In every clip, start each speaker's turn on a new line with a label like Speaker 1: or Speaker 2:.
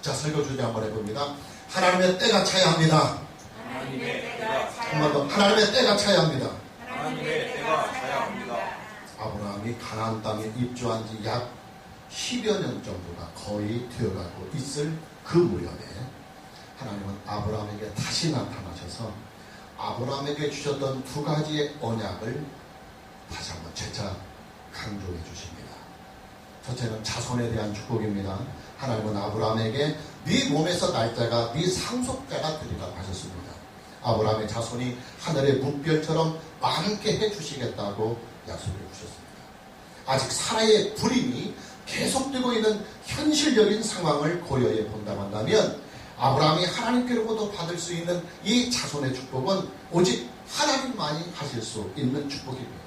Speaker 1: 자, 설교 주제 한번 해봅니다. 하나님의 때가 차야 합니다.
Speaker 2: 하나님의 때가
Speaker 1: 한 번 더. 하나님의 때가 차야 합니다.
Speaker 2: 하나님의 때가 차야 합니다.
Speaker 1: 아브라함이 가나안 땅에 입주한 지 약 10여 년 정도가 거의 되어가고 있을 그 무렵에 하나님은 아브라함에게 다시 나타나셔서 아브라함에게 주셨던 두 가지의 언약을 다시 한번 재차 강조해 주십니다. 첫째는 자손에 대한 축복입니다. 하나님은 아브라함에게 네 몸에서 날짜가 네 상속자가 되리라고 하셨습니다. 아브라함의 자손이 하늘의 뭇별처럼 많게 해주시겠다고 약속해 주셨습니다. 아직 사라의 불임이 계속되고 있는 현실적인 상황을 고려해 본다고 한다면 아브라함이 하나님께로부터 받을 수 있는 이 자손의 축복은 오직 하나님만이 하실 수 있는 축복입니다.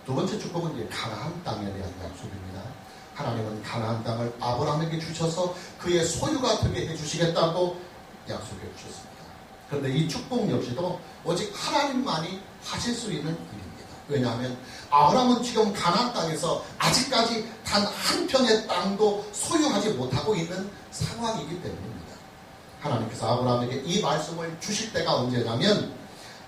Speaker 1: 두 번째 축복은 이제 가나안 땅에 대한 약속입니다. 하나님은 가나안 땅을 아브라함에게 주셔서 그의 소유가 되게 해주시겠다고 약속해 주셨습니다. 그런데 이 축복 역시도 오직 하나님만이 하실 수 있는 일입니다. 왜냐하면 아브라함은 지금 가나안 땅에서 아직까지 단 한 평의 땅도 소유하지 못하고 있는 상황이기 때문입니다. 하나님께서 아브라함에게 이 말씀을 주실 때가 언제냐면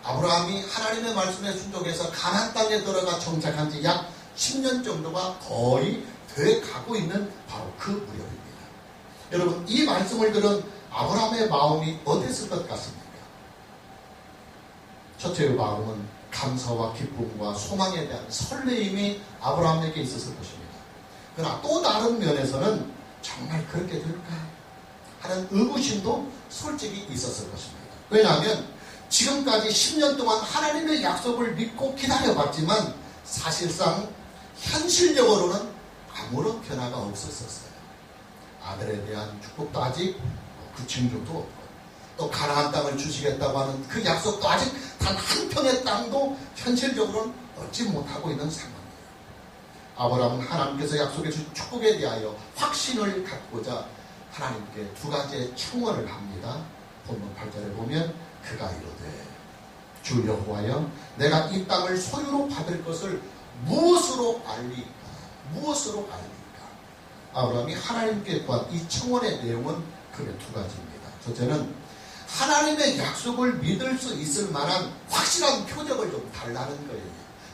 Speaker 1: 아브라함이 하나님의 말씀에 순종해서 가나안 땅에 들어가 정착한 지 약 10년 정도가 거의 돼 가고 있는 바로 그 무렵입니다. 여러분, 이 말씀을 들은 아브라함의 마음이 어땠을 것 같습니까? 첫째의 마음은 감사와 기쁨과 소망에 대한 설레임이 아브라함에게 있었을 것입니다. 그러나 또 다른 면에서는 정말 그렇게 될까 하는 의구심도 솔직히 있었을 것입니다. 왜냐하면 지금까지 10년 동안 하나님의 약속을 믿고 기다려봤지만 사실상 현실적으로는 아무런 변화가 없었어요. 아들에 대한 축복도 아직 그 징조도 없고 또 가나안 땅을 주시겠다고 하는 그 약속도 아직 단 한 평의 땅도 현실적으로는 얻지 못하고 있는 상황이에요. 아브라함은 하나님께서 약속해 주신 축복에 대하여 확신을 갖고자 하나님께 두 가지의 청원을 합니다. 본문 8절에 보면 그가 이르되 주 여호와여 내가 이 땅을 소유로 받을 것을 무엇으로 알리까? 무엇으로 알리까? 아브라함이 하나님께 구한 이 청원의 내용은 크게 두 가지입니다. 첫째는 하나님의 약속을 믿을 수 있을 만한 확실한 표적을 좀 달라는 거예요.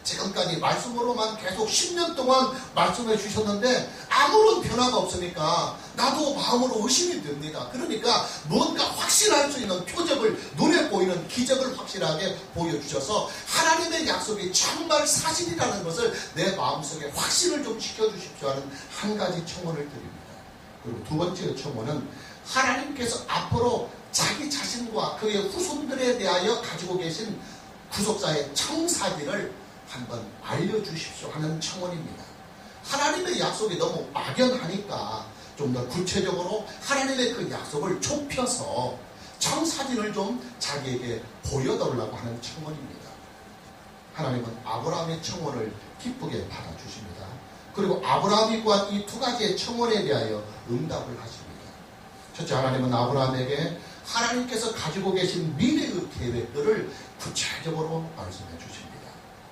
Speaker 1: 지금까지 말씀으로만 계속 10년 동안 말씀해 주셨는데 아무런 변화가 없으니까 나도 마음으로 의심이 됩니다. 그러니까 뭔가 확신할 수 있는 표적을, 눈에 보이는 기적을 확실하게 보여주셔서 하나님의 약속이 정말 사실이라는 것을 내 마음속에 확신을 좀 시켜주십시오 하는 한 가지 청원을 드립니다. 그리고 두 번째 청원은 하나님께서 앞으로 자기 자신과 그의 후손들에 대하여 가지고 계신 구속사의 청사진을 한번 알려주십시오 하는 청원입니다. 하나님의 약속이 너무 막연하니까 좀 더 구체적으로 하나님의 그 약속을 좁혀서 청사진을 좀 자기에게 보여달라고 하는 청원입니다. 하나님은 아브라함의 청원을 기쁘게 받아주십니다. 그리고 아브라함이 구한 이 두 가지의 청원에 대하여 응답을 하십니다. 첫째, 하나님은 아브라함에게 하나님께서 가지고 계신 미래의 계획들을 구체적으로 말씀해 주십니다.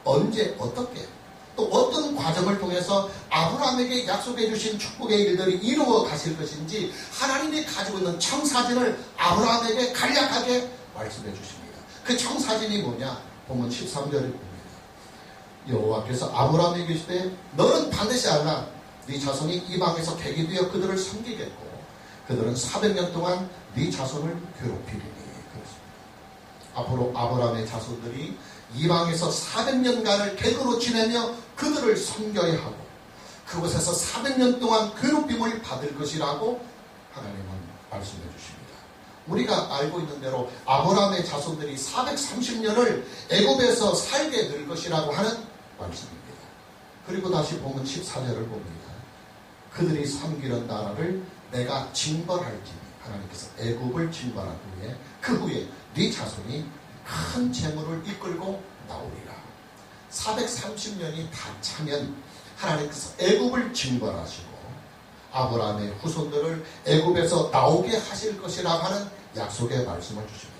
Speaker 1: 언제, 어떻게, 또 어떤 과정을 통해서 아브라함에게 약속해 주신 축복의 일들이 이루어 가실 것인지 하나님이 가지고 있는 청사진을 아브라함에게 간략하게 말씀해 주십니다. 그 청사진이 뭐냐? 보면 13절에 봅니다. 여호와께서 아브라함에게 이르시되 너는 반드시 알라. 네 자손이 이방에서 객이 되어 그들을 섬기겠고 그들은 400년 동안 네 자손을 괴롭히리니. 그렇습니다. 앞으로 아브라함의 자손들이 이방에서 400년간을 객으로 지내며 그들을 섬겨야 하고 그곳에서 400년 동안 괴롭힘을 받을 것이라고 하나님은 말씀해 주십니다. 우리가 알고 있는 대로 아브라함의 자손들이 430년을 애굽에서 살게 될 것이라고 하는 말씀입니다. 그리고 다시 보면 14절을 봅니다. 그들이 섬기는 나라를 내가 징벌할지니 하나님께서 애굽을 징벌한 후에 그 후에 네 자손이 큰 재물을 이끌고 나오리라. 430년이 다 차면 하나님께서 애굽을 징벌하시고 아브라함의 후손들을 애굽에서 나오게 하실 것이라고 하는 약속의 말씀을 주십니다.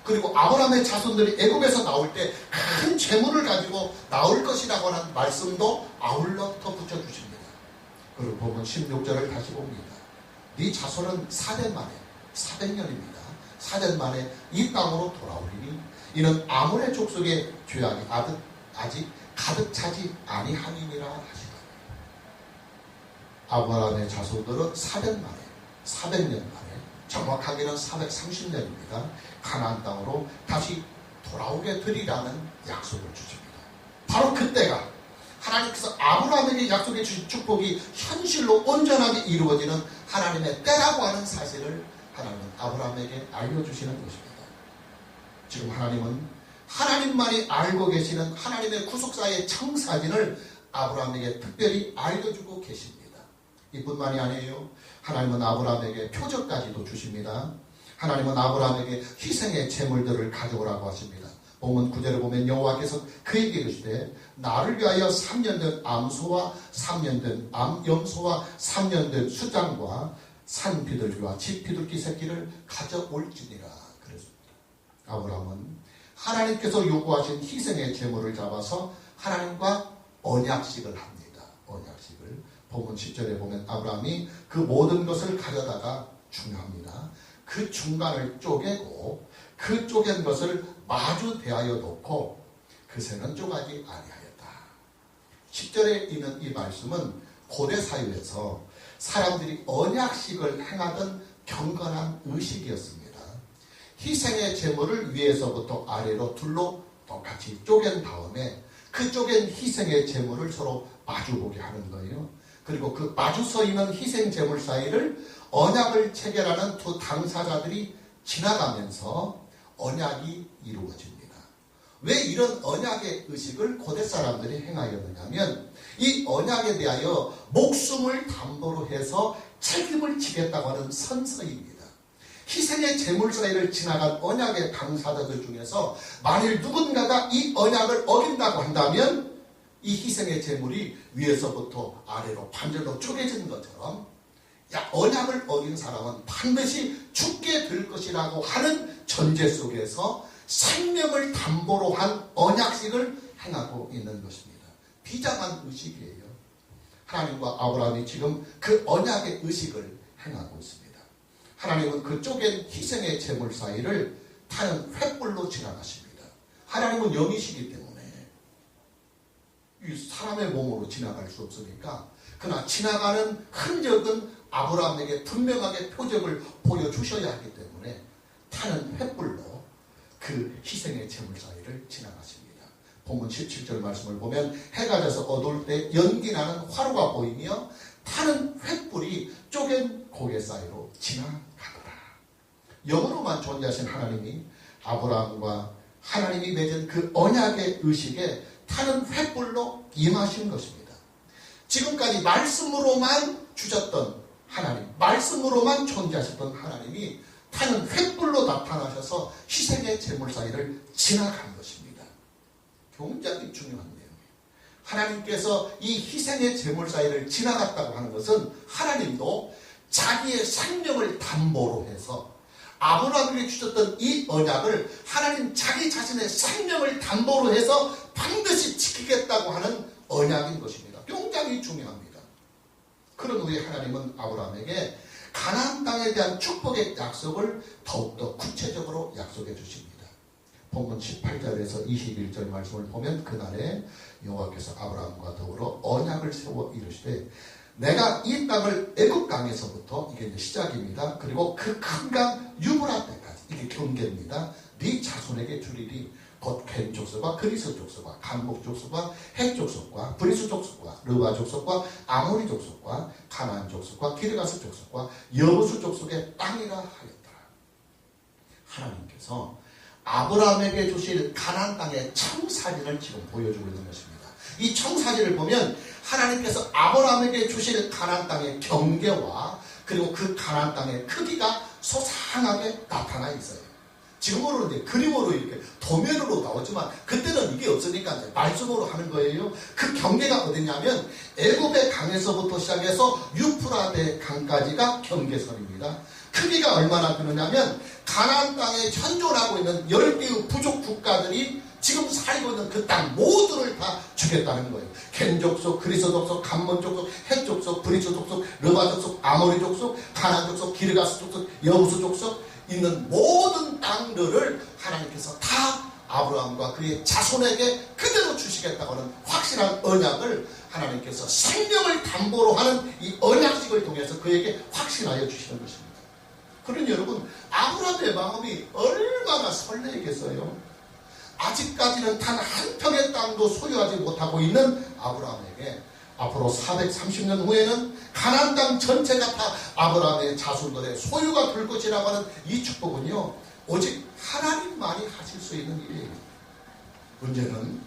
Speaker 1: 그리고 아브라함의 자손들이 애굽에서 나올 때 큰 재물을 가지고 나올 것이라고 하는 말씀도 아울러 덧붙여 주십니다. 그리고 보면 16절을 다시 봅니다. 네 자손은 4년 만에 400년입니다. 4년 만에 이 땅으로 돌아오리니 이는 아몬의 족속의 죄악이 아직 가득 차지 아니함이니라 하시더라. 아브라함의 자손들은 400년 만에 정확하게는 430년입니다. 가나안 땅으로 다시 돌아오게 되리라는 약속을 주십니다. 바로 그때가 하나님께서 아브라함에게 약속해 주신 축복이 현실로 온전하게 이루어지는 하나님의 때라고 하는 사실을 하나님은 아브라함에게 알려주시는 것입니다. 지금 하나님은 하나님만이 알고 계시는 하나님의 구속사의 청사진을 아브라함에게 특별히 알려주고 계십니다. 이뿐만이 아니에요. 하나님은 아브라함에게 표적까지도 주십니다. 하나님은 아브라함에게 희생의 제물들을 가져오라고 하십니다. 본문 9절에 보면 여호와께서 그에게 이르시되 나를 위하여 3년 된 암소와 3년 된 암염소와 3년 된 수장과 산비둘기와 집비둘기 새끼를 가져올지니라 그랬습니다. 아브라함은 하나님께서 요구하신 희생의 제물을 잡아서 하나님과 언약식을 합니다. 언약식을 본문 10절에 보면 아브라함이 그 모든 것을 가져다가 중요합니다. 그 중간을 쪼개고 그 쪼갠 것을 마주 대하여 놓고 그새는 쪼가지 아니하였다. 10절에 있는 이 말씀은 고대 사회에서 사람들이 언약식을 행하던 경건한 의식이었습니다. 희생의 제물을 위에서부터 아래로 둘로 똑같이 쪼갠 다음에 그 쪼갠 희생의 제물을 서로 마주보게 하는 거예요. 그리고 그 마주 서 있는 희생 제물 사이를 언약을 체결하는 두 당사자들이 지나가면서 언약이 이루어집니다. 왜 이런 언약의 의식을 고대 사람들이 행하였느냐면 이 언약에 대하여 목숨을 담보로 해서 책임을 지겠다고 하는 선서입니다. 희생의 제물 사이를 지나간 언약의 당사자들 중에서 만일 누군가가 이 언약을 어긴다고 한다면 이 희생의 제물이 위에서부터 아래로 반절로 쪼개진 것처럼 언약을 어긴 사람은 반드시 죽게 될 것이라고 하는 전제 속에서 생명을 담보로 한 언약식을 행하고 있는 것입니다. 비장한 의식이에요. 하나님과 아브라함이 지금 그 언약의 의식을 행하고 있습니다. 하나님은 그 쪼갠 희생의 제물 사이를 타는 횃불로 지나가십니다. 하나님은 영이시기 때문에 이 사람의 몸으로 지나갈 수 없으니까 그러나 지나가는 흔적은 아브라함에게 분명하게 표적을 보여주셔야 하기 때문에 타는 횃불로 그 희생의 제물 사이를 지나가십니다. 본문 17절 말씀을 보면 해가 져서 어두울 때 연기나는 화로가 보이며 타는 횃불이 쪼갠 고개 사이로 지나가더라. 영으로만 존재하신 하나님이 아브라함과 하나님이 맺은 그 언약의 의식에 타는 횃불로 임하신 것입니다. 지금까지 말씀으로만 주셨던 하나님, 말씀으로만 존재하셨던 하나님이 타는 횃불로 나타나셔서 희생의 제물 사이를 지나간 것입니다. 굉장히 중요한 내용이에요. 하나님께서 이 희생의 제물 사이를 지나갔다고 하는 것은 하나님도 자기의 생명을 담보로 해서 아브라함에게 주셨던 이 언약을 하나님 자기 자신의 생명을 담보로 해서 반드시 지키겠다고 하는 언약인 것입니다. 굉장히 중요합니다. 그런 후에 하나님은 아브라함에게 가나안 땅에 대한 축복의 약속을 더욱더 구체적으로 약속해 주십니다. 본문 18절에서 21절 말씀을 보면 그날에 여호와께서 아브라함과 더불어 언약을 세워 이르시되 내가 이 땅을 애굽 땅에서부터 이게 이제 시작입니다. 그리고 그 큰 강 유브라 때까지 이게 경계입니다. 네 자손에게 주리니 곧 겐 족속과 그리스 족속과 감목 족속과 헷 족속과 브리스 족속과 르바 족속과 아모리 족속과 가나안 족속과 기르가스 족속과 여부수 족속의 땅이라 하였더라. 하나님께서 아브라함에게 주실 가나안 땅의 청사진을 지금 보여주고 있는 것입니다. 이 청사진을 보면 하나님께서 아브라함에게 주실 가나안 땅의 경계와 그리고 그 가나안 땅의 크기가 소상하게 나타나 있어요. 지금으로는 이제 그림으로 이렇게 도면으로 나오지만 그때는 이게 없으니까 이제 말씀으로 하는 거예요. 그 경계가 어디냐면 애굽의 강에서부터 시작해서 유프라데 강까지가 경계선입니다. 크기가 얼마나 되느냐면 가나안 땅에 현존하고 있는 10개의 부족 국가들이 지금 살고 있는 그 땅 모두를 다 주겠다는 거예요. 켄 족속, 그리스 족속, 감몬 족속, 헷 족속, 브리스 족속, 르바 족속, 아모리 족속, 가나안 족속, 기르가스 족속, 여우스 족속 있는 모든 땅들을 하나님께서 다 아브라함과 그의 자손에게 그대로 주시겠다고 하는 확실한 언약을 하나님께서 생명을 담보로 하는 이 언약식을 통해서 그에게 확신하여 주시는 것입니다. 그러니 여러분, 아브라함의 마음이 얼마나 설레겠어요. 아직까지는 단 한 평의 땅도 소유하지 못하고 있는 아브라함에게 앞으로 430년 후에는 가나안 땅 전체가 다 아브라함의 자손들의 소유가 될 것이라고 하는 이 축복은요, 오직 하나님만이 하실 수 있는 일이에요. 문제는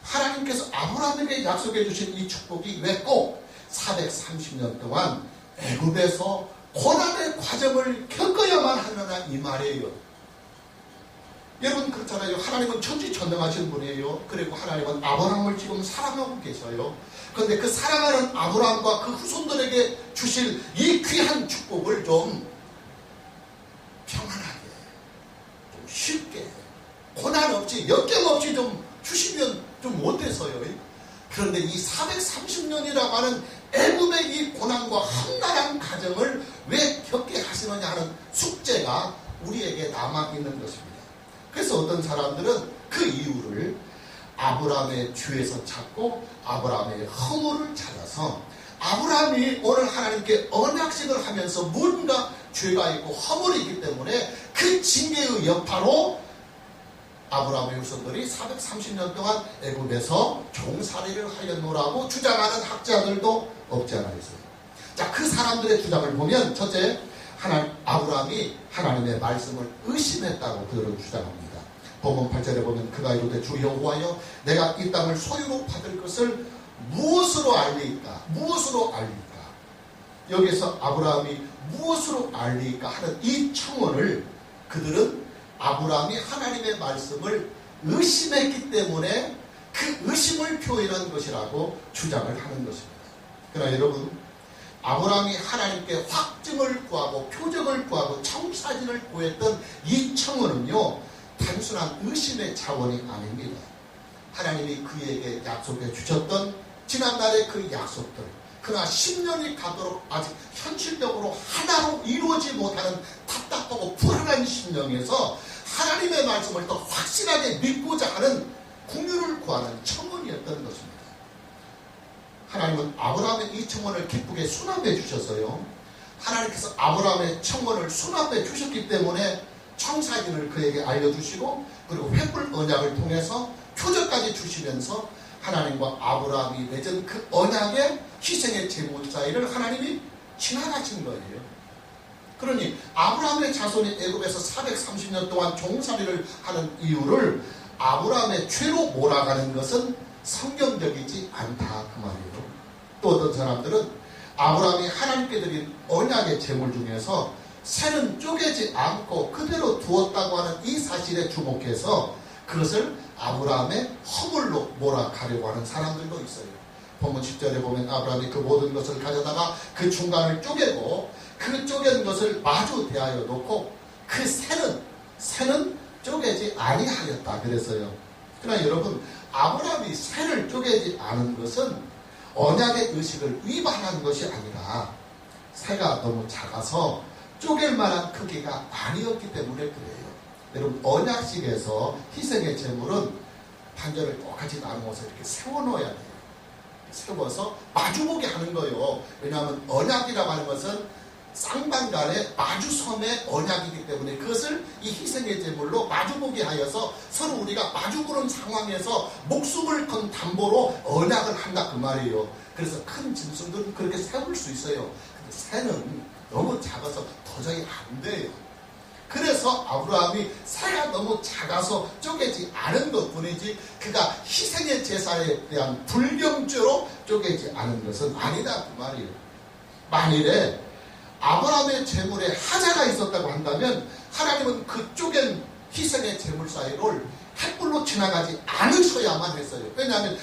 Speaker 1: 하나님께서 아브라함에게 약속해 주신 이 축복이 왜 꼭 430년 동안 애굽에서 고난의 과정을 겪어야만 하느냐 이 말이에요. 여러분 그렇잖아요. 하나님은 천지천능하신 분이에요. 그리고 하나님은 아브라함을 지금 사랑하고 계셔요. 그런데 그 사랑하는 아브라함과 그 후손들에게 주실 이 귀한 축복을 좀 평안하게, 좀 쉽게, 고난 없이, 역경 없이 좀 주시면 좀 어때서요? 그런데 이 430년이라고 하는 애굽의 이 고난과 험난한 과정을 왜 겪게 하시느냐 하는 숙제가 우리에게 남아있는 것입니다. 그래서 어떤 사람들은 그 이유를 아브라함의 죄에서 찾고 아브라함의 허물을 찾아서 아브라함이 오늘 하나님께 언약식을 하면서 뭔가 죄가 있고 허물이 있기 때문에 그 징계의 여파로 아브라함의 후손들이 430년 동안 애굽에서 종살이를 하였노라고 주장하는 학자들도 없지 않아 있어요. 자, 그 사람들의 주장을 보면 첫째, 아브라함이 하나님의 말씀을 의심했다고 그들은 주장합니다. 본문 8절에 보면 그가 이르되 주 여호와여 내가 이 땅을 소유로 받을 것을 무엇으로 알리까? 무엇으로 알리까? 여기서 아브라함이 무엇으로 알리까 하는 이 청원을 그들은 아브라함이 하나님의 말씀을 의심했기 때문에 그 의심을 표현한 것이라고 주장을 하는 것입니다. 그러나 여러분, 아브라함이 하나님께 확증을 구하고 표적을 구하고 청사진을 구했던 이 청원은요, 단순한 의심의 차원이 아닙니다. 하나님이 그에게 약속해 주셨던 지난날의 그 약속들, 그러나 10년이 가도록 아직 현실적으로 하나로 이루어지지 못하는 답답하고 불안한 심령에서 하나님의 말씀을 더 확실하게 믿고자 하는 긍휼을 구하는 청원이었던 것입니다. 하나님은 아브라함의 이 청원을 기쁘게 수납해 주셔서요, 하나님께서 아브라함의 청원을 수납해 주셨기 때문에 청사진을 그에게 알려주시고 그리고 횃불 언약을 통해서 표적까지 주시면서 하나님과 아브라함이 맺은 그 언약의 희생의 제물 사이를 하나님이 지나가신 거예요. 그러니 아브라함의 자손이 애굽에서 430년 동안 종살이를 하는 이유를 아브라함의 죄로 몰아가는 것은 성경적이지 않다 그 말이에요. 또 어떤 사람들은 아브라함이 하나님께 드린 언약의 제물 중에서 새는 쪼개지 않고 그대로 두었다고 하는 이 사실에 주목해서 그것을 아브라함의 허물로 몰아가려고 하는 사람들도 있어요. 본문 10절에 보면 아브라함이 그 모든 것을 가져다가 그 중간을 쪼개고 그 쪼갠 것을 마주 대하여 놓고 그 새는 쪼개지 아니하였다 그랬어요. 그러나 여러분, 아브라함이 새를 쪼개지 않은 것은 언약의 의식을 위반한 것이 아니라 새가 너무 작아서 쪼갤 만한 크기가 아니었기 때문에 그래요. 여러분, 언약식에서 희생의 제물은 반절을 똑같이 나누어서 이렇게 세워놓아야 돼요. 세워서 마주보게 하는 거예요. 왜냐하면 언약이라고 하는 것은 쌍방간의 마주섬의 언약이기 때문에 그것을 이 희생의 제물로 마주보게 하여서 서로 우리가 마주보는 상황에서 목숨을 건 담보로 언약을 한다 그 말이에요. 그래서 큰 짐승들은 그렇게 세울 수 있어요. 근데 새는 너무 작아서 도저히 안 돼요. 그래서 아브라함이 새가 너무 작아서 쪼개지 않은 것뿐이지 그가 희생의 제사에 대한 불경죄로 쪼개지 않은 것은 아니다 그 말이에요. 만일에 아브라함의 제물에 하자가 있었다고 한다면 하나님은 그 쪼갠 희생의 제물 사이를 횃불로 지나가지 않으셔야만 했어요. 왜냐하면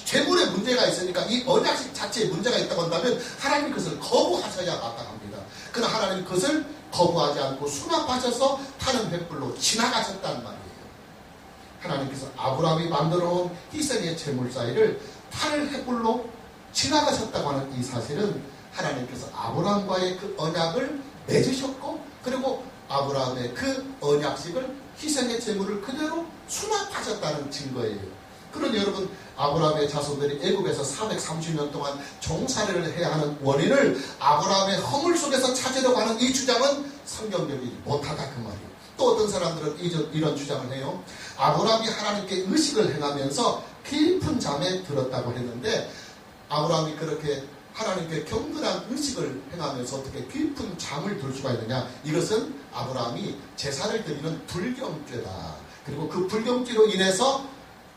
Speaker 1: 제물에 문제가 있으니까 이 언약식 자체에 문제가 있다고 한다면 하나님이 그것을 거부하셔야 마땅합니다. 그러나 하나님이 그것을 거부하지 않고 수납하셔서 타는 횃불로 지나가셨단 말이에요. 하나님께서 아브라함이 만들어 놓은 희생의 제물 사이를 8헷불로 지나가셨다고 하는 이 사실은 하나님께서 아브라함과의 그 언약을 맺으셨고, 그리고 아브라함의 그 언약식을 희생의 제물을 그대로 수납하셨다는 증거예요. 그러니 여러분, 아브라함의 자손들이 애굽에서 430년 동안 종살이를 해야 하는 원인을 아브라함의 허물 속에서 찾으려고 하는 이 주장은 성경적이지 못하다 그 말이에요. 또 어떤 사람들은 이런 주장을 해요. 아브라함이 하나님께 의식을 행하면서 깊은 잠에 들었다고 했는데, 아브라함이 그렇게 하나님께 경건한 의식을 행하면서 어떻게 깊은 잠을 들 수가 있느냐? 이것은 아브라함이 제사를 드리는 불경죄다. 그리고 그 불경죄로 인해서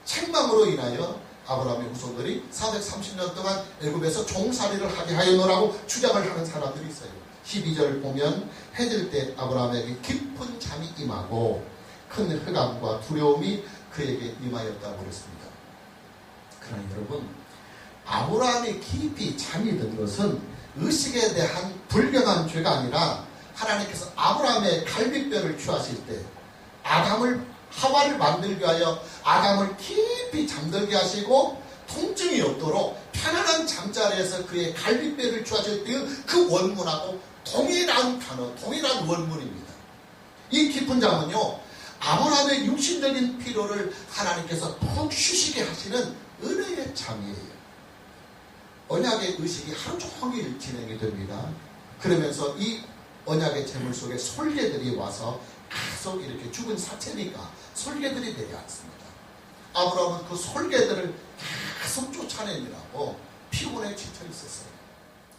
Speaker 1: 책망으로 인하여 아브라함의 후손들이 430년 동안 애굽에서 종살이를 하게 하였노라고 주장을 하는 사람들이 있어요. 12절 보면 해질 때 아브라함에게 깊은 잠이 임하고 큰 흑암과 두려움이 그에게 임하였다고 그랬습니다. 그러나 여러분, 아브라함이 깊이 잠이 든 것은 의식에 대한 불경한 죄가 아니라 하나님께서 아브라함의 갈빗뼈를 취하실 때 하와를 만들기 위하여 아담을 깊이 잠들게 하시고 통증이 없도록 편안한 잠자리에서 그의 갈빗뼈를 취하실 때 그 원문하고 동일한 단어, 동일한 원문입니다. 이 깊은 잠은요, 아브라함의 육신적인 피로를 하나님께서 푹 쉬시게 하시는 은혜의 잠이에요. 언약의 의식이 하루 종일 진행이 됩니다. 그러면서 이 언약의 제물 속에 솔개들이 와서 계속 이렇게 죽은 사체니까 솔개들이 내려앉습니다. 아브라함은 그 솔개들을 계속 쫓아내느라고 피곤에 지쳐 있었어요.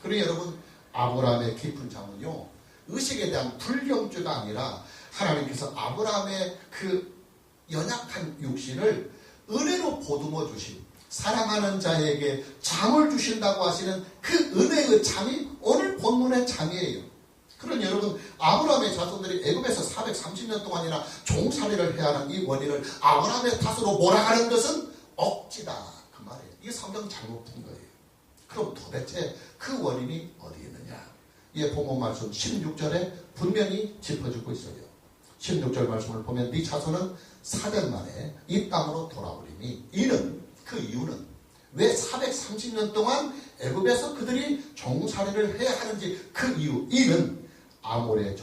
Speaker 1: 그리고 여러분, 아브라함의 깊은 잠은요, 의식에 대한 불경죄가 아니라 하나님께서 아브라함의 그 연약한 육신을 은혜로 보듬어 주신, 사랑하는 자에게 잠을 주신다고 하시는 그 은혜의 잠이 오늘 본문의 잠이에요. 그러니 여러분, 아브라함의 자손들이 애굽에서 430년 동안이나 종살이를 해야 하는 이 원인을 아브라함의 탓으로 몰아가는 것은 억지다 그 말이에요. 이게 성경 잘못 푼 거예요. 그럼 도대체 그 원인이 어디 있느냐? 이 본문 말씀 16절에 분명히 짚어주고 있어요. 16절 말씀을 보면 네 자손은 4년 만에 이 땅으로 돌아오리니, 그 이유는 왜 430년 동안 애굽에서 그들이 종살이를 해야 하는지 그 이유는 아모리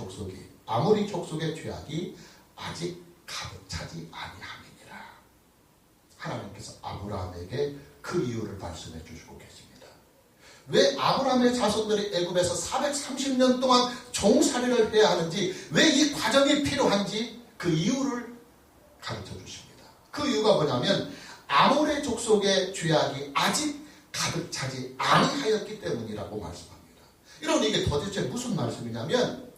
Speaker 1: 족속의 죄악이 아직 가득 차지 아니함이니라. 하나님께서 아브라함에게 그 이유를 말씀해 주시고 계십니다. 왜 아브라함의 자손들이 애굽에서 430년 동안 종살이를 해야 하는지, 왜 이 과정이 필요한지 그 이유를 가르쳐 주십니다. 그 이유가 뭐냐면 아모리 족속의 죄악이 아직 가득 차지 아니하였기 때문이라고 말씀합니다. 이러면 이게 도대체 무슨 말씀이냐면,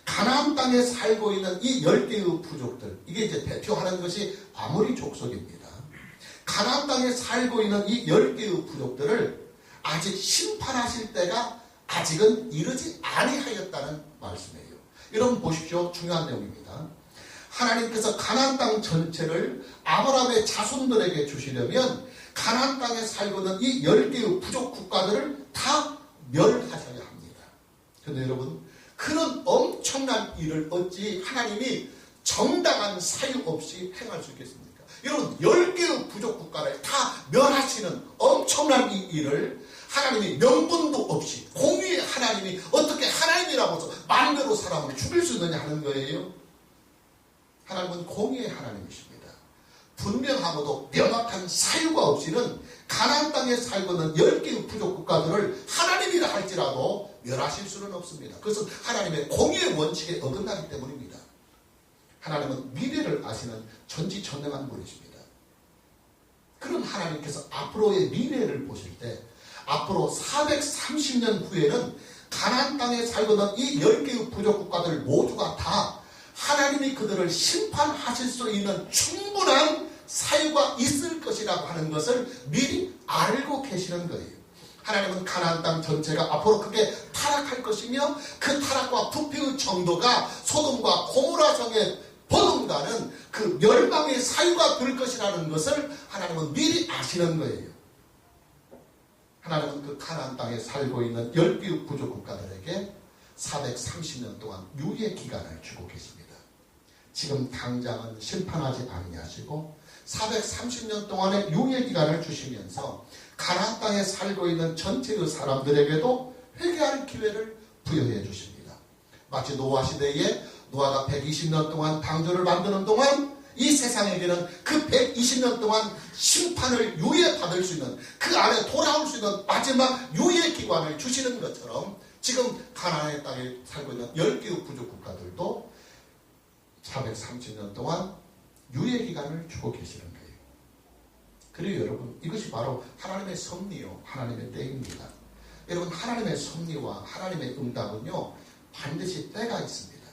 Speaker 1: 가나안 땅에 살고 있는 이 10개의 부족들, 이게 이제 대표하는 것이 아모리 족속입니다. 가나안 땅에 살고 있는 이 10개의 부족들을 아직 심판하실 때가 아직은 이르지 아니하였다는 말씀이에요. 여러분 보십시오. 중요한 내용입니다. 하나님께서 가나안 땅 전체를 아브라함의 자손들에게 주시려면 가나안 땅에 살고 있는 이 10개의 부족 국가들을 다 멸하셔야 합니다. 그런데 여러분, 그런 엄청난 일을 어찌 하나님이 정당한 사유 없이 행할 수 있겠습니까? 여러분, 10개의 부족 국가를 다 멸하시는 엄청난 이 일을 하나님이 명분도 없이 공의의 하나님이 어떻게 하나님이라고 해서 마음대로 사람을 죽일 수 있느냐 하는 거예요. 하나님은 공의의 하나님이십니다. 분명하고도 명확한 사유가 없이는 가나안 땅에 살고 있는 10개의 부족 국가들을 하나님이라 할지라도 멸하실 수는 없습니다. 그것은 하나님의 공의의 원칙에 어긋나기 때문입니다. 하나님은 미래를 아시는 전지전능한 분이십니다. 그런 하나님께서 앞으로의 미래를 보실 때 앞으로 430년 후에는 가나안 땅에 살고 있는 이 10개의 부족 국가들 모두가 다 하나님이 그들을 심판하실 수 있는 충분한 사유가 있을 것이라고 하는 것을 미리 알고 계시는 거예요. 하나님은 가나안 땅 전체가 앞으로 크게 타락할 것이며 그 타락과 부패의 정도가 소돔과 고모라 성에 버금가는 그 멸망의 사유가 될 것이라는 것을 하나님은 미리 아시는 거예요. 하나님은 그 가나안 땅에 살고 있는 10개의 부족 국가들에게 430년 동안 유예 기간을 주고 계십니다. 지금 당장은 심판하지 아니하시고 430년 동안의 유예 기간을 주시면서 가나안 땅에 살고 있는 전체의 사람들에게도 회개할 기회를 부여해 주십니다. 마치 노아 시대에 노아가 120년 동안 방주를 만드는 동안 이 세상에게는 그 120년 동안 심판을 유예받을 수 있는, 그 안에 돌아올 수 있는 마지막 유예 기간을 주시는 것처럼 지금 가나안의 땅에 살고 있는 10개의 부족 국가들도 430년 동안 유예 기간을 주고 계시는 거예요. 그리고 여러분, 이것이 바로 하나님의 섭리요, 하나님의 때입니다. 여러분, 하나님의 섭리와 하나님의 응답은요, 반드시 때가 있습니다.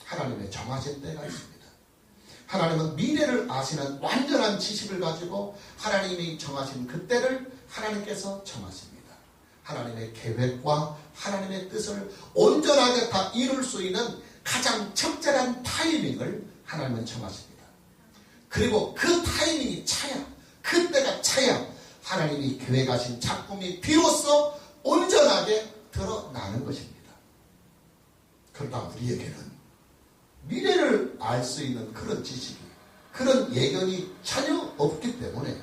Speaker 1: 하나님의 정하신 때가 있습니다. 하나님은 미래를 아시는 완전한 지식을 가지고 하나님이 정하신 그 때를 하나님께서 정하십니다. 하나님의 계획과 하나님의 뜻을 온전하게 다 이룰 수 있는 가장 적절한 타이밍을 하나님은 정하십니다. 그리고 그 타이밍이 차야, 그 때가 차야 하나님이 계획하신 작품이 비로소 온전하게 드러나는 것입니다. 그러나 우리에게는 미래를 알 수 있는 그런 지식이, 그런 예견이 전혀 없기 때문에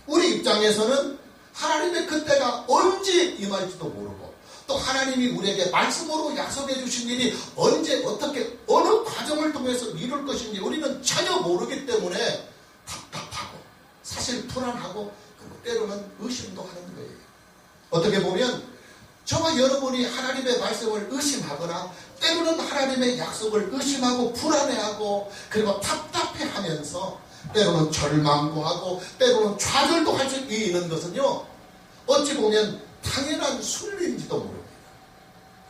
Speaker 1: 우리 입장에서는 하나님의 그때가 언제 임할지도 모르고, 또 하나님이 우리에게 말씀으로 약속해 주신 일이 언제 어떻게 어느 과정을 통해서 이룰 것인지 우리는 전혀 모르기 때문에 답답하고 사실 불안하고, 그리고 때로는 의심도 하는 거예요. 어떻게 보면 저와 여러분이 하나님의 말씀을 의심하거나 때로는 하나님의 약속을 의심하고 불안해하고 그리고 답답해하면서 때로는 절망도 하고 때로는 좌절도 할 수 있는 것은요, 어찌 보면 당연한 순리인지도 모릅니다.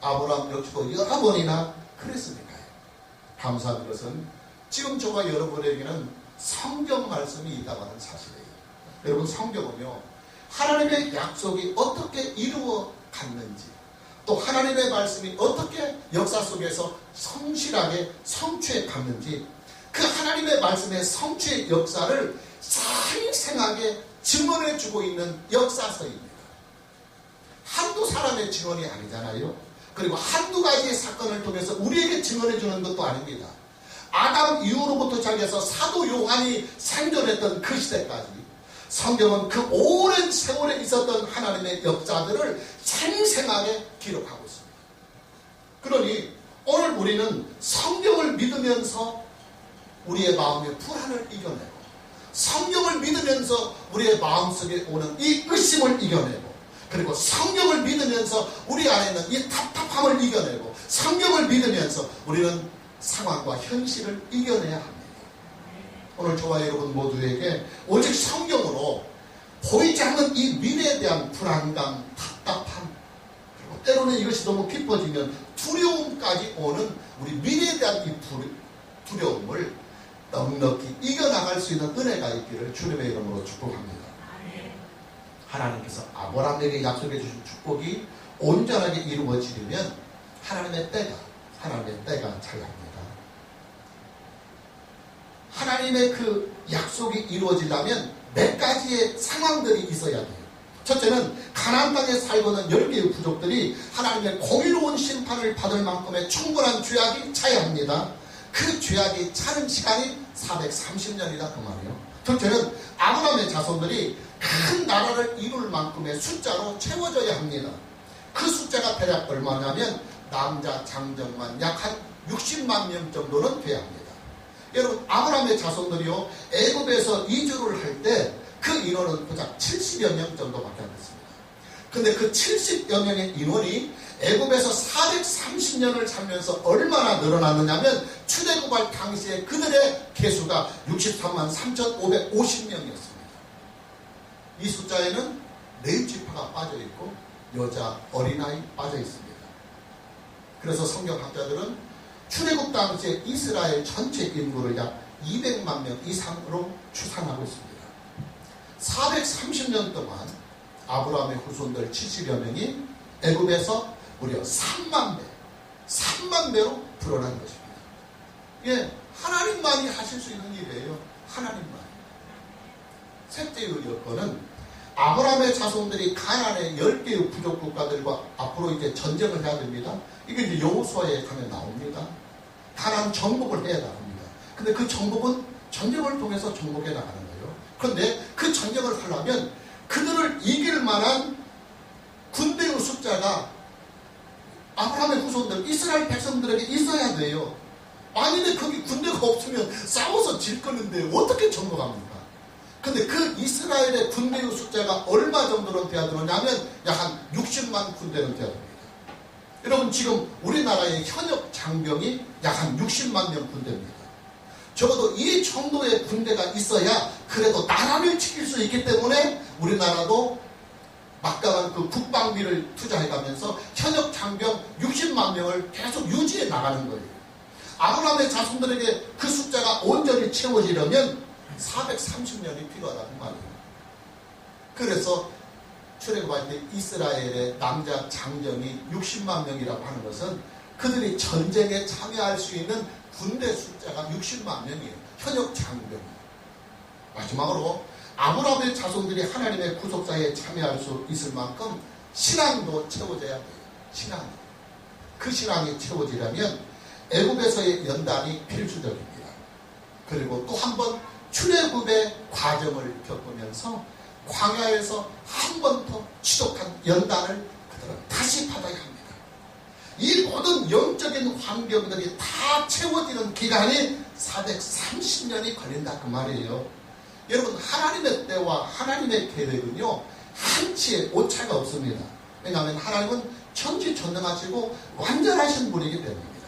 Speaker 1: 아브라함 역시도 여러 번이나 그랬으니까요. 감사한 것은 지금 저와 여러분에게는 성경 말씀이 있다고 하는 사실이에요. 여러분, 성경은요, 하나님의 약속이 어떻게 이루어 갔는지, 또 하나님의 말씀이 어떻게 역사 속에서 성실하게 성취해 갔는지, 그 하나님의 말씀의 성취의 역사를 생생하게 증언해 주고 있는 역사서입니다. 한두 사람의 증언이 아니잖아요. 그리고 한두 가지의 사건을 통해서 우리에게 증언해 주는 것도 아닙니다. 아담 이후로부터 시작해서 사도 요한이 생존했던 그 시대까지 성경은 그 오랜 세월에 있었던 하나님의 역사들을 생생하게 기록하고 있습니다. 그러니 오늘 우리는 성경을 믿으면서 우리의 마음의 불안을 이겨내고, 성경을 믿으면서 우리의 마음속에 오는 이 의심을 이겨내고, 그리고 성경을 믿으면서 우리 안에 있는 이 답답함을 이겨내고, 성경을 믿으면서 우리는 상황과 현실을 이겨내야 합니다. 오늘 저와 여러분 모두에게 오직 성경으로 보이지 않는 이 미래에 대한 불안감, 답답함, 그리고 때로는 이것이 너무 깊어지면 두려움까지 오는 우리 미래에 대한 이 두려움을 넉넉히 이겨나갈 수 있는 은혜가 있기를 주님의 이름으로 축복합니다. 하나님께서 아브라함에게 약속해 주신 축복이 온전하게 이루어지려면 하나님의 때가 잘 합니다. 하나님의 그 약속이 이루어지려면 몇 가지의 상황들이 있어야 돼요. 첫째는 가나안 땅에 살고 있는 10개의 부족들이 하나님의 공의로운 심판을 받을 만큼의 충분한 죄악이 차야 합니다. 그 죄악이 차는 시간이 430년이다 그 말이에요. 둘째는 아브라함의 자손들이 큰 나라를 이룰 만큼의 숫자로 채워져야 합니다. 그 숫자가 대략 얼마냐면 남자 장정만 약 한 60만 명 정도는 돼야 합니다. 여러분, 아브라함의 자손들이요, 애굽에서 이주를 할 때 그 인원은 고작 70여 명 정도밖에 안 됐습니다. 근데 그 70여 명의 인원이 애굽에서 430년을 살면서 얼마나 늘어났느냐면 출애굽할 당시에 그들의 개수가 63만 3,550명이었습니다. 이 숫자에는 레위지파가 빠져있고 여자, 어린아이 빠져있습니다. 그래서 성경학자들은 출애굽 당시에 이스라엘 전체 인구를 약 200만 명 이상으로 추산하고 있습니다. 430년 동안 아브라함의 후손들 70여 명이 애굽에서 무려 3만 배로 불어난 것입니다. 예, 하나님만이 하실 수 있는 일이에요. 하나님만. 셋째의 여건은 아브라함의 자손들이 가나안의 10개의 부족 국가들과 앞으로 이제 전쟁을 해야 됩니다. 이게 이제 여호수아에 가면 나옵니다. 가나안 정복을 해야 합니다. 근데 그 정복은 전쟁을 통해서 정복해 나가는 거예요. 그런데 그 전쟁을 하려면 그들을 이길 만한 군대의 숫자가 아브라함의 후손들, 이스라엘 백성들에게 있어야 돼요. 만일에 거기 군대가 없으면 싸워서 질 거는데 어떻게 정복합니까? 근데 그 이스라엘의 군대의 숫자가 얼마 정도로 돼야 되느냐면 약 한 60만 군대는 돼야 됩니다. 여러분 지금 우리나라의 현역 장병이 약 한 60만 명 군대입니다. 적어도 이 정도의 군대가 있어야 그래도 나라를 지킬 수 있기 때문에 우리나라도 막강한 그 국방비를 투자해가면서 현역 장병 60만 명을 계속 유지해 나가는 거예요. 아브라함의 자손들에게 그 숫자가 온전히 채워지려면 430년이 필요하다는 말이에요. 그래서 출애굽할 때 이스라엘의 남자 장정이 60만 명이라고 하는 것은 그들이 전쟁에 참여할 수 있는 군대 숫자가 60만 명이에요. 현역 장병. 마지막으로 아브라함의 자손들이 하나님의 구속사에 참여할 수 있을 만큼 신앙도 채워져야 돼요. 신앙. 그 신앙이 채워지려면 애굽에서의 연단이 필수적입니다. 그리고 또 한 번 출애굽의 과정을 겪으면서 광야에서 한 번 더 지독한 연단을 그들은 다시 받아야 합니다. 이 모든 영적인 환경들이 다 채워지는 기간이 430년이 걸린다 그 말이에요. 여러분 하나님의 때와 하나님의 계획은요 한치의 오차가 없습니다. 왜냐하면 하나님은 천지전능하시고 완전하신 분이기 때문입니다.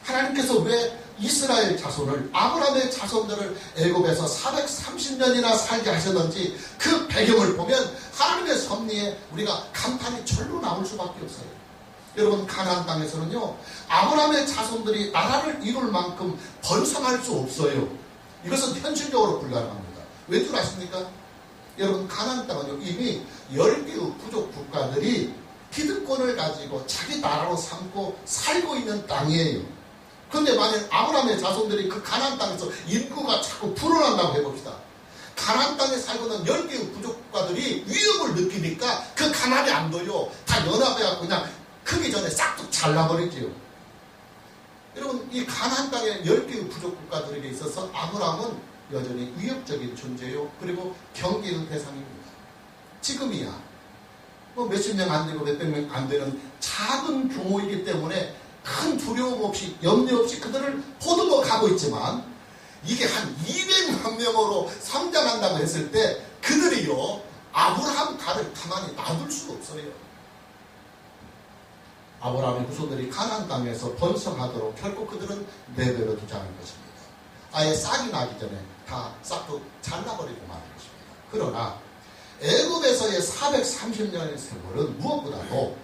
Speaker 1: 하나님께서 왜 이스라엘 자손을 아브라함의 자손들을 애굽에서 430년이나 살게 하셨는지 그 배경을 보면 하나님의 섭리에 우리가 감탄이 절로 나올 수밖에 없어요. 여러분 가나안 땅에서는요 아브라함의 자손들이 나라를 이룰 만큼 번성할 수 없어요. 이것은 현실적으로 불가능합니다. 왜 줄 아십니까? 여러분 가나안 땅은요 이미 10개의 부족 국가들이 기득권을 가지고 자기 나라로 삼고 살고 있는 땅이에요. 그런데 만약 아브라함의 자손들이 그 가나안 땅에서 인구가 자꾸 불어난다고 해봅시다. 가나안 땅에 살고 있는 10개의 부족 국가들이 위협을 느끼니까 그 가나안이 안 둬요. 다 연합해갖고 그냥 크기 전에 싹둑 잘라버리지요. 여러분 이 가나안 땅의 10개의 부족 국가들에게 있어서 아브라함은 여전히 위협적인 존재요. 그리고 경계의 대상입니다. 지금이야 뭐 몇십 명 안 되고 몇백 명 안 되는 작은 규모이기 때문에 큰 두려움 없이 염려 없이 그들을 포도로 가고 있지만 이게 한 200만 명으로 성장한다고 했을 때 그들이요 아브라함 가를 가만히 놔둘 수가 없어요. 아브라함의 후손들이 가나안 땅에서 번성하도록 결코 그들은 내버려 두지 않을 것입니다. 아예 싹이 나기 전에 다 싹도 잘라버리고 마는 것입니다. 그러나 애굽에서의 430년의 세월은 무엇보다도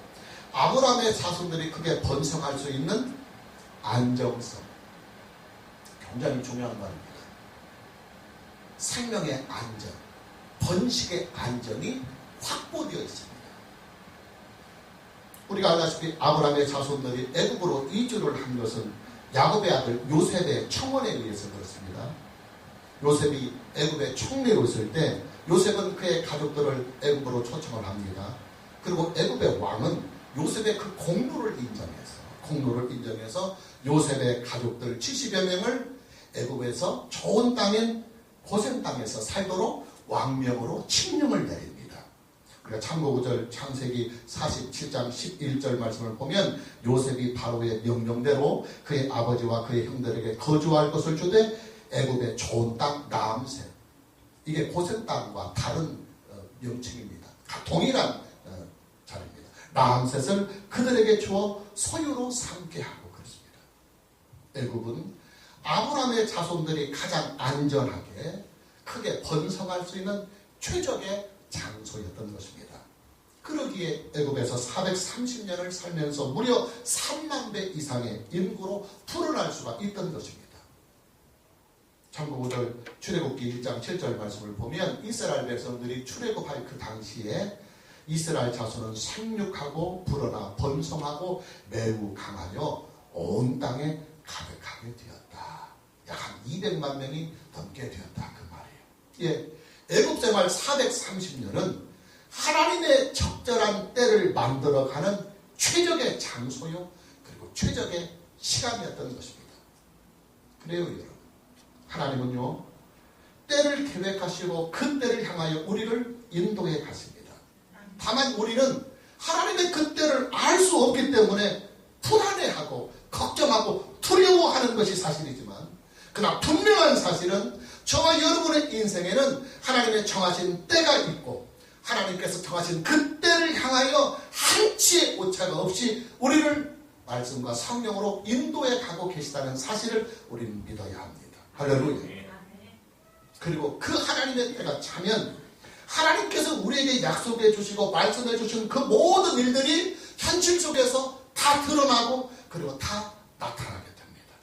Speaker 1: 아브라함의 자손들이 크게 번성할 수 있는 안정성, 굉장히 중요한 말입니다. 생명의 안정, 번식의 안정이 확보되어 있습니다. 우리가 알다시피 아브라함의 자손들이 애굽으로 이주를 한 것은 야곱의 아들 요셉의 청원에 의해서 그렇습니다. 요셉이 애굽에 총리로 있을 때 요셉은 그의 가족들을 애굽으로 초청을 합니다. 그리고 애굽의 왕은 요셉의 그 공로를 인정해서 요셉의 가족들 70여 명을 애굽에서 좋은 땅인 고센 땅에서 살도록 왕명으로 칙령을 내립니다. 우리가 참고구절 창세기 47장 11절 말씀을 보면 요셉이 바로의 명령대로 그의 아버지와 그의 형들에게 거주할 것을 주되 애굽의 좋은 땅 나암셋, 이게 고센 땅과 다른 명칭입니다. 동일한 자리입니다. 나암셋을 그들에게 주어 소유로 삼게 하고 그렇습니다. 애굽은 아브라함의 자손들이 가장 안전하게 크게 번성할 수 있는 최적의 장소였던 것입니다. 그러기에 애굽에서 430년을 살면서 무려 3만 배 이상의 인구로 불어날 수가 있던 것입니다. 참고구절 출애굽기 1장 7절 말씀을 보면 이스라엘 백성들이 출애굽할 그 당시에 이스라엘 자손은 생육하고 불어나 번성하고 매우 강하여 온 땅에 가득하게 되었다. 약 한 200만 명이 넘게 되었다 그 말이에요. 예, 애굽 생활 430년은 하나님의 적절한 때를 만들어가는 최적의 장소요 그리고 최적의 시간이었던 것입니다. 그래요 여러분. 하나님은요, 때를 계획하시고 그 때를 향하여 우리를 인도해 가십니다. 다만 우리는 하나님의 그 때를 알 수 없기 때문에 불안해하고 걱정하고 두려워하는 것이 사실이지만, 그러나 분명한 사실은 저와 여러분의 인생에는 하나님의 정하신 때가 있고 하나님께서 정하신 그 때를 향하여 한치의 오차가 없이 우리를 말씀과 성령으로 인도해 가고 계시다는 사실을 우리는 믿어야 합니다. 할렐루야. 그리고 그 하나님의 때가 차면 하나님께서 우리에게 약속해 주시고 말씀해 주신 그 모든 일들이 현실 속에서 다 드러나고 그리고 다 나타나게 됩니다.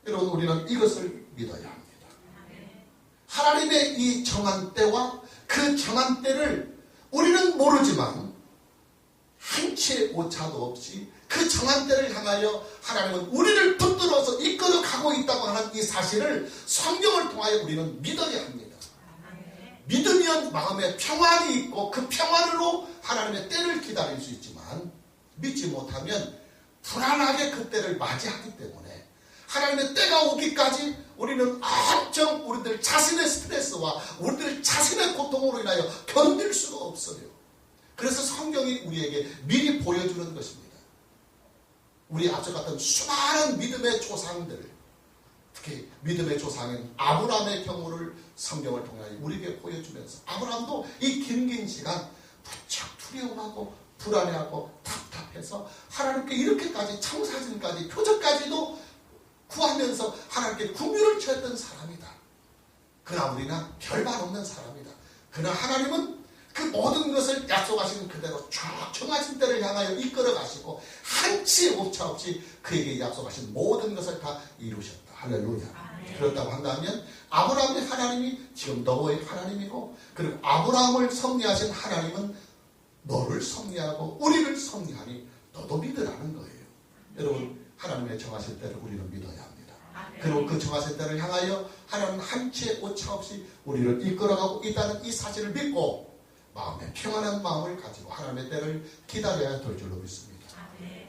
Speaker 1: 여러분, 우리는 이것을 믿어야 합니다. 하나님의 이 정한 때와 그 정한 때를 우리는 모르지만 한치의 오차도 없이 그 정한 때를 향하여 하나님은 우리를 붙들어서 이끌어 가고 있다고 하는 이 사실을 성경을 통하여 우리는 믿어야 합니다. 믿으면 마음에 평안이 있고 그 평안으로 하나님의 때를 기다릴 수 있지만, 믿지 못하면 불안하게 그 때를 맞이하기 때문에 하나님의 때가 오기까지 우리는 엄청 우리들 자신의 스트레스와 우리들 자신의 고통으로 인하여 견딜 수가 없어요. 그래서 성경이 우리에게 미리 보여주는 것입니다. 우리 앞서 갔던 수많은 믿음의 조상들, 특히 믿음의 조상인 아브라함의 경우를 성경을 통해 우리에게 보여주면서, 아브라함도 이 긴 시간 무척 두려워하고 불안해하고 답답해서 하나님께 이렇게까지 청사진까지 표적까지도 구하면서 하나님께 궁유를 취했던 사람이다. 그러나 우리는 별반 없는 사람이다. 그러나 하나님은 그 모든 것을 약속하신 그대로 쭉 정하신 때를 향하여 이끌어 가시고 한치 오차 없이 그에게 약속하신 모든 것을 다 이루셨다. 할렐루야. 그렇다고 한다면 아브라함의 하나님이 지금 너의 하나님이고, 그리고 아브라함을 섭리하신 하나님은 너를 섭리하고 우리를 섭리하니 너도 믿으라는 거예요. 여러분, 하나님의 정하신 때를 우리는 믿어야 합니다. 그리고 그 정하신 때를 향하여 하나님은 한치의 오차 없이 우리를 이끌어가고 있다는 이 사실을 믿고 마음에 평안한 마음을 가지고 하나님의 때를 기다려야 될 줄로 믿습니다.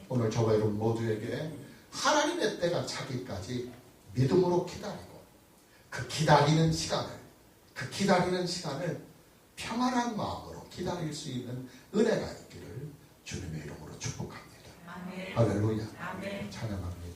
Speaker 1: 오늘 저와 여러분 모두에게 하나님의 때가 차기까지 믿음으로 기다리고 그 기다리는 시간을 평안한 마음으로 기다릴 수 있는 은혜가 있기를 주님의 이름으로 축복합니다. 할렐루야. 찬양합니다.